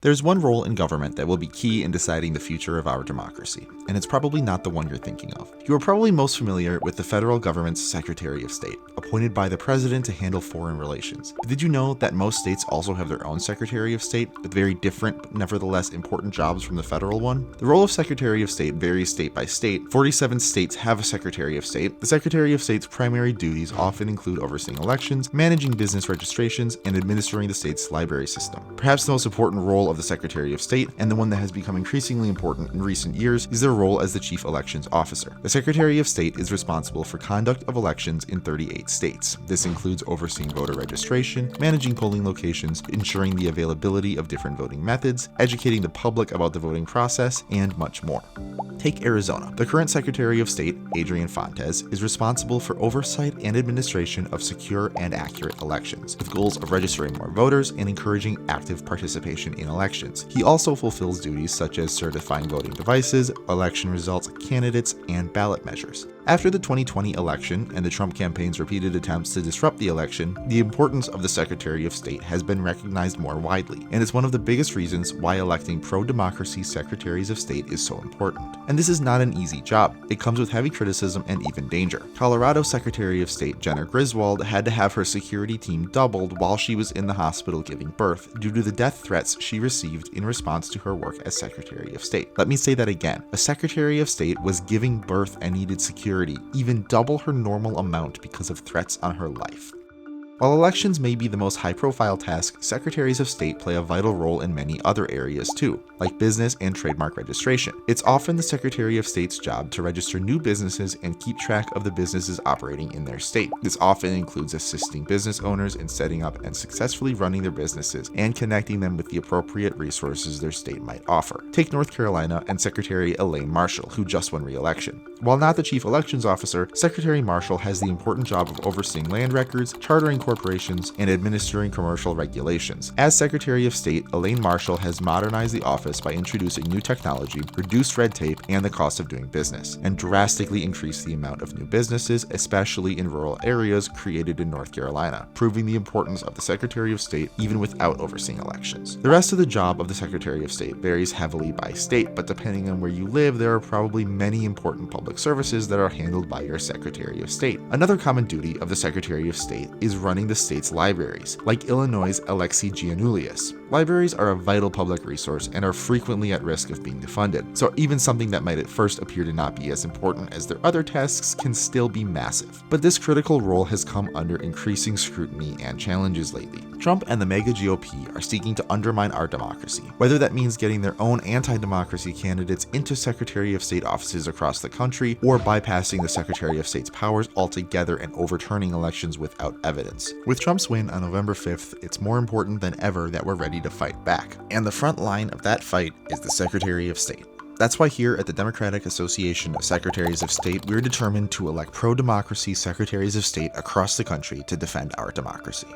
There's one role in government that will be key in deciding the future of our democracy, and it's probably not the one you're thinking of. You are probably most familiar with the federal government's Secretary of State, appointed by the president to handle foreign relations. But did you know that most states also have their own Secretary of State, with very different but nevertheless important jobs from the federal one? The role of Secretary of State varies state by state. 47 states have a Secretary of State. The Secretary of State's primary duties often include overseeing elections, managing business registrations, and administering the state's library system. Perhaps the most important role of the Secretary of State, and the one that has become increasingly important in recent years, is their role as the Chief Elections Officer. The Secretary of State is responsible for conduct of elections in 38 states. This includes overseeing voter registration, managing polling locations, ensuring the availability of different voting methods, educating the public about the voting process, and much more. Take Arizona. The current Secretary of State, Adrian Fontes, is responsible for oversight and administration of secure and accurate elections, with goals of registering more voters and encouraging active participation in elections. He also fulfills duties such as certifying voting devices, election results, candidates, and ballot measures. After the 2020 election and the Trump campaign's repeated attempts to disrupt the election, the importance of the Secretary of State has been recognized more widely, and it's one of the biggest reasons why electing pro-democracy Secretaries of State is so important. And this is not an easy job. It comes with heavy criticism and even danger. Colorado Secretary of State Jenna Griswold had to have her security team doubled while she was in the hospital giving birth due to the death threats she received in response to her work as Secretary of State. Let me say that again. A Secretary of State was giving birth and needed security, even double her normal amount because of threats on her life. While elections may be the most high-profile task, Secretaries of State play a vital role in many other areas too, like business and trademark registration. It's often the Secretary of State's job to register new businesses and keep track of the businesses operating in their state. This often includes assisting business owners in setting up and successfully running their businesses and connecting them with the appropriate resources their state might offer. Take North Carolina and Secretary Elaine Marshall, who just won re-election. While not the Chief Elections Officer, Secretary Marshall has the important job of overseeing land records, chartering corporations, and administering commercial regulations. As Secretary of State, Elaine Marshall has modernized the office by introducing new technology, reduced red tape and the cost of doing business, and drastically increased the amount of new businesses, especially in rural areas, created in North Carolina, proving the importance of the Secretary of State even without overseeing elections. The rest of the job of the Secretary of State varies heavily by state, but depending on where you live, there are probably many important public services that are handled by your Secretary of State. Another common duty of the Secretary of State is running the state's libraries, like Illinois' Alexi Giannoulias. Libraries are a vital public resource and are frequently at risk of being defunded, so even something that might at first appear to not be as important as their other tasks can still be massive. But this critical role has come under increasing scrutiny and challenges lately. Trump and the MAGA GOP are seeking to undermine our democracy, whether that means getting their own anti-democracy candidates into Secretary of State offices across the country, or bypassing the Secretary of State's powers altogether and overturning elections without evidence. With Trump's win on November 5th, it's more important than ever that we're ready to fight back. And the front line of that fight is the Secretary of State. That's why here at the Democratic Association of Secretaries of State, we're determined to elect pro-democracy Secretaries of State across the country to defend our democracy.